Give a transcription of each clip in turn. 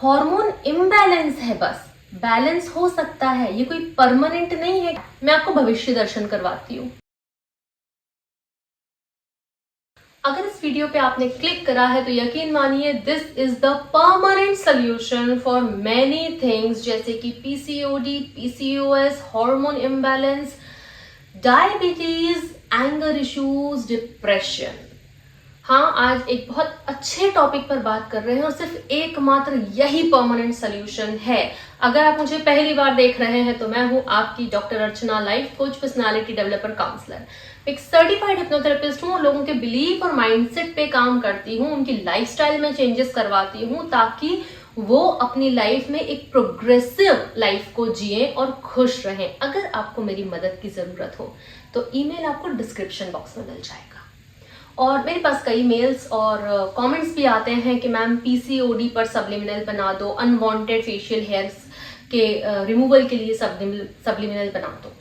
Hormone imbalance है, बस balance हो सकता है, ये कोई परमानेंट नहीं है। मैं आपको भविष्य दर्शन करवाती हूँ। अगर इस वीडियो पे आपने क्लिक करा है तो यकीन मानिए this is the permanent solution for many things, जैसे कि PCOD, PCOS, hormone imbalance, diabetes, anger issues, depression. हाँ, आज एक बहुत अच्छे टॉपिक पर बात कर रहे हैं और सिर्फ एकमात्र यही परमानेंट सोल्यूशन है। अगर आप मुझे पहली बार देख रहे हैं तो मैं हूं आपकी doctor Archana, life coach, personality developer, counsellor. एक सर्टिफाइड हिप्नोथेरेपिस्ट हूँ। लोगों के बिलीफ और माइंडसेट पे काम करती हूँ, उनकी लाइफस्टाइल में चेंजेस करवाती हूँ ताकि वो अपनी लाइफ में एक प्रोग्रेसिव लाइफ को जिए और खुश रहें। अगर आपको मेरी मदद की जरूरत हो तो ईमेल आपको डिस्क्रिप्शन बॉक्स में मिल जाएगा। और मेरे पास कई मेल्स और कमेंट्स भी आते हैं कि मैम पीसीओडी पर सब्लिमिनल बना दो, अनवांटेड फेशियल हेयर्स के रिमूवल के लिए सब्लिमिनल बना दो।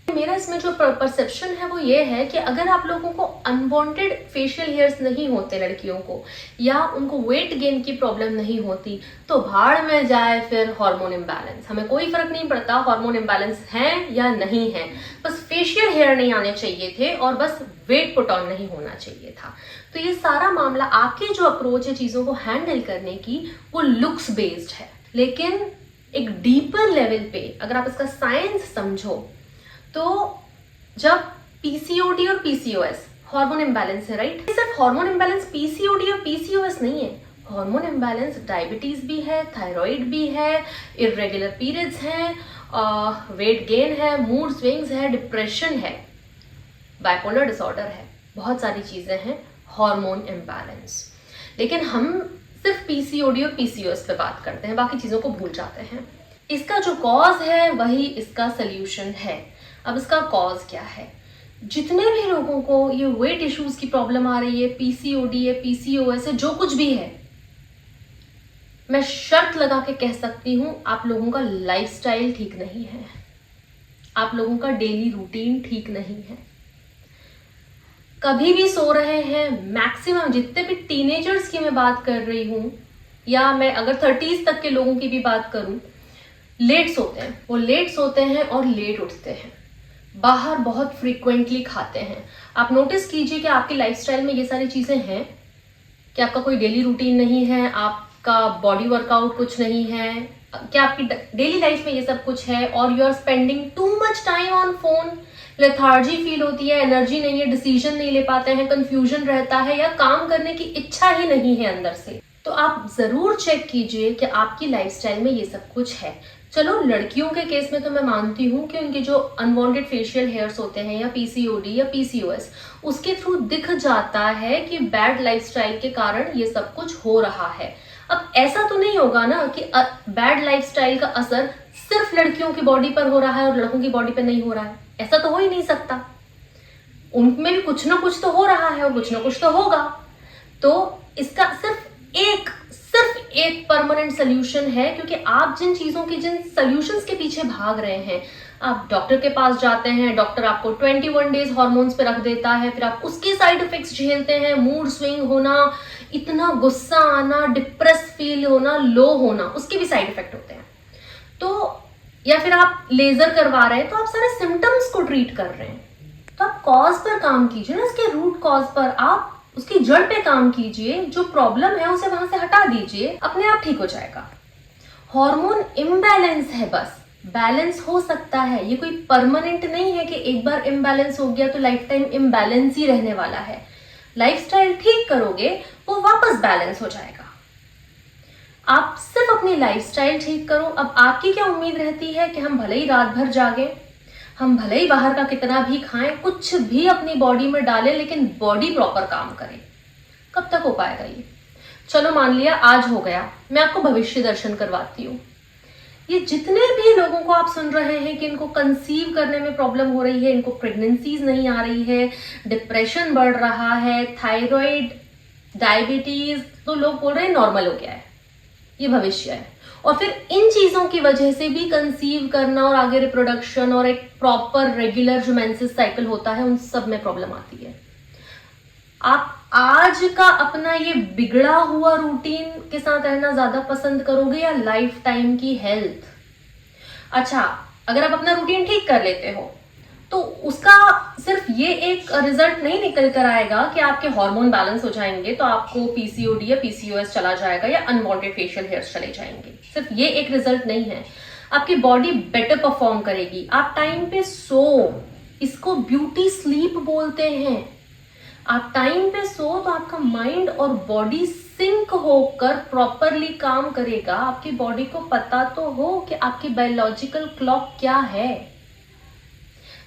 मेरा इसमें जो परसेप्शन है वो ये है कि अगर आप लोगों को अनवांटेड फेशियल हेयर्स नहीं होते लड़कियों को, या उनको वेट गेन की प्रॉब्लम नहीं होती, तो भाड़ में जाए फिर हार्मोन इम्बैलेंस। हमें कोई फर्क नहीं पड़ता हार्मोन इम्बैलेंस है या नहीं है, बस फेशियल हेयर नहीं आने चाहिए थे और बस वेट पुट ऑन नहीं होना चाहिए था। तो ये सारा मामला, आपकी जो अप्रोच है चीजों को हैंडल करने की, वो लुक्स बेस्ड है। लेकिन एक डीपर लेवल पे अगर आप इसका साइंस समझो तो जब पीसीओडी और पीसीओएस हार्मोन इम्बैलेंस है, राइट? सिर्फ हार्मोन इम्बैलेंस पीसीओडी और पीसीओएस नहीं है, हार्मोन इम्बैलेंस डायबिटीज भी है, थायराइड भी है, इरेगुलर पीरियड्स हैं, वेट गेन है, मूड स्विंग्स है, डिप्रेशन है, बाइपोलर डिसऑर्डर है, बहुत सारी चीजें हैं हार्मोन इम्बैलेंस। लेकिन हम सिर्फ पीसीओडी और पीसीओएस पे बात करते हैं, बाकी चीजों को भूल जाते हैं। इसका जो कॉज है वही इसका सल्यूशन है। अब इसका कॉज क्या है? जितने भी लोगों को ये वेट इश्यूज की प्रॉब्लम आ रही है, पीसीओडी है, पीसीओएस है, जो कुछ भी है, मैं शर्त लगा के कह सकती हूं आप लोगों का लाइफस्टाइल ठीक नहीं है, आप लोगों का डेली रूटीन ठीक नहीं है। कभी भी सो रहे हैं, मैक्सिमम जितने भी टीनेजर्स की मैं बात कर रही हूं, या मैं अगर 30s तक के लोगों की भी बात करूं, लेट सोते हैं। वो लेट सोते हैं और लेट उठते हैं, बाहर बहुत फ्रीक्वेंटली खाते हैं। आप नोटिस कीजिए कि आपकी लाइफस्टाइल में ये सारी चीजें हैं कि आपका कोई डेली रूटीन नहीं है, आपका बॉडी वर्कआउट कुछ नहीं है, क्या आपकी डेली लाइफ में ये सब कुछ है, और you are spending too much time on phone, lethargy feel होती है, एनर्जी नहीं है, डिसीजन नहीं ले पाते हैं, कंफ्यूजन रहता है, या काम करने की इच्छा ही नहीं है अंदर से। तो आप जरूर चेक कीजिए कि आपकी लाइफस्टाइल में ये सब कुछ है। चलो, लड़कियों के केस में तो मैं मानती हूँ कि उनके जो अनवांटेड फेशियल हेयर्स होते हैं, या पीसीओडी या पीसीओएस, उसके थ्रू दिख जाता है कि बैड लाइफस्टाइल के कारण ये सब कुछ हो रहा है। अब ऐसा तो नहीं होगा ना कि बैड लाइफस्टाइल का असर सिर्फ लड़कियों की बॉडी पर हो रहा है और लड़कों की बॉडी पर नहीं हो रहा है, ऐसा तो हो ही नहीं सकता। उनमें भी कुछ ना कुछ तो हो रहा है और कुछ ना कुछ तो होगा। तो इसका सिर्फ एक परमानेंट सोल्यूशन है, क्योंकि आप जिन चीजों की, जिन सोल्यूशंस के पीछे भाग रहे हैं, आप डॉक्टर के पास जाते हैं, डॉक्टर आपको 21 डेज हार्मोन्स पे रख देता है, फिर आप उसके साइड इफेक्ट्स झेलते हैं, मूड स्विंग होना, इतना गुस्सा आना, डिप्रेस फील होना, लो होना, उसके भी साइड इफेक्ट होते हैं। तो या फिर आप लेजर करवा रहे हैं तो आप सारे सिम्टम्स को ट्रीट कर रहे हैं। तो आप कॉज पर काम कीजिए ना, इसके रूट कॉज पर, आप उसकी जड़ पे काम कीजिए, जो प्रॉब्लम है उसे वहां से हटा दीजिए, अपने आप ठीक हो जाएगा। हार्मोन इम्बैलेंस है, बस बैलेंस हो सकता है, ये कोई परमानेंट नहीं है कि एक बार इम्बैलेंस हो गया तो लाइफ टाइम इम्बैलेंस ही रहने वाला है। लाइफस्टाइल ठीक करोगे वो वापस बैलेंस हो जाएगा। आप सिर्फ अपनी लाइफस्टाइल ठीक करो। अब आपकी क्या उम्मीद रहती है कि हम भले ही रात भर जागे, हम भले ही बाहर का कितना भी खाएं, कुछ भी अपनी बॉडी में डालें, लेकिन बॉडी प्रॉपर काम करे? कब तक हो पाएगा ये? चलो, मान लिया आज हो गया, मैं आपको भविष्य दर्शन करवाती हूँ। ये जितने भी लोगों को आप सुन रहे हैं कि इनको कंसीव करने में प्रॉब्लम हो रही है, इनको प्रेगनेंसीज नहीं आ रही है, डिप्रेशन बढ़ रहा है, थायराइड, डायबिटीज, तो लोग बोल रहे हैं नॉर्मल हो गया है, ये भविष्य है। और फिर इन चीजों की वजह से भी कंसीव करना और आगे रिप्रोडक्शन और एक प्रॉपर रेगुलर जो मेंसेस साइकिल होता है, उन सब में प्रॉब्लम आती है। आप आज का अपना ये बिगड़ा हुआ रूटीन के साथ रहना ज्यादा पसंद करोगे या लाइफ टाइम की हेल्थ? अच्छा, अगर आप अपना रूटीन ठीक कर लेते हो तो उसका सिर्फ ये एक रिजल्ट नहीं निकल कर आएगा कि आपके हार्मोन बैलेंस हो जाएंगे तो आपको पीसीओडी या पीसीओएस चला जाएगा या अनवांटेड फेशियल हेयर्स चले जाएंगे। सिर्फ ये एक रिजल्ट नहीं है, आपकी बॉडी बेटर परफॉर्म करेगी। आप टाइम पे सो, इसको ब्यूटी स्लीप बोलते हैं। आप टाइम पे सो तो आपका माइंड और बॉडी सिंक होकर प्रॉपरली काम करेगा। आपकी बॉडी को पता तो हो कि आपकी बायोलॉजिकल क्लॉक क्या है।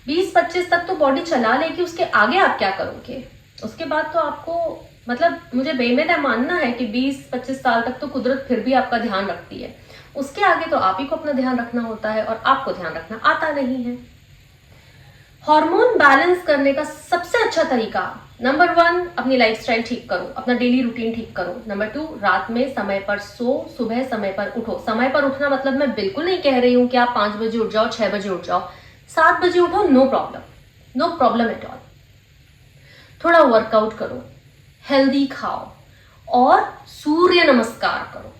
20-25 तक तो बॉडी चला लेगी, उसके आगे आप क्या करोगे? उसके बाद तो आपको, मतलब मुझे बेमेदा मानना है कि 20-25 साल तक तो कुदरत फिर भी आपका ध्यान रखती है। उसके आगे तो आप ही को अपना ध्यान रखना होता है और आपको ध्यान रखना आता नहीं है। हार्मोन बैलेंस करने का सबसे अच्छा तरीका, नंबर 1, अपनी लाइफस्टाइल ठीक करो, अपना डेली रूटीन ठीक करो। नंबर 2, रात में समय पर सो, सुबह समय पर उठो। समय पर उठना मतलब मैं बिल्कुल नहीं कह रही हूं कि आप 5 बजे उठ जाओ, 6 बजे उठ जाओ, 7 बजे उठो, नो प्रॉब्लम एट ऑल। थोड़ा वर्कआउट करो, हेल्दी खाओ और सूर्य नमस्कार करो।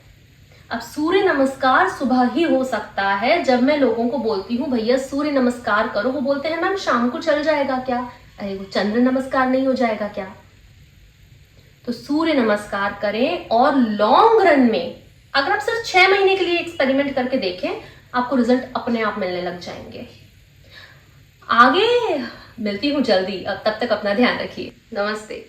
अब सूर्य नमस्कार सुबह ही हो सकता है। जब मैं लोगों को बोलती हूँ भैया सूर्य नमस्कार करो, वो बोलते हैं मैम शाम को चल जाएगा क्या? अरे वो चंद्र नमस्कार नहीं हो जाएगा क्या? तो सूर्य नमस्कार करें और लॉन्ग रन में, अगर आप सिर्फ 6 महीने के लिए एक्सपेरिमेंट करके देखें, आपको रिजल्ट अपने आप मिलने लग जाएंगे। आगे मिलती हूँ जल्दी, अब तब तक अपना ध्यान रखिए। नमस्ते।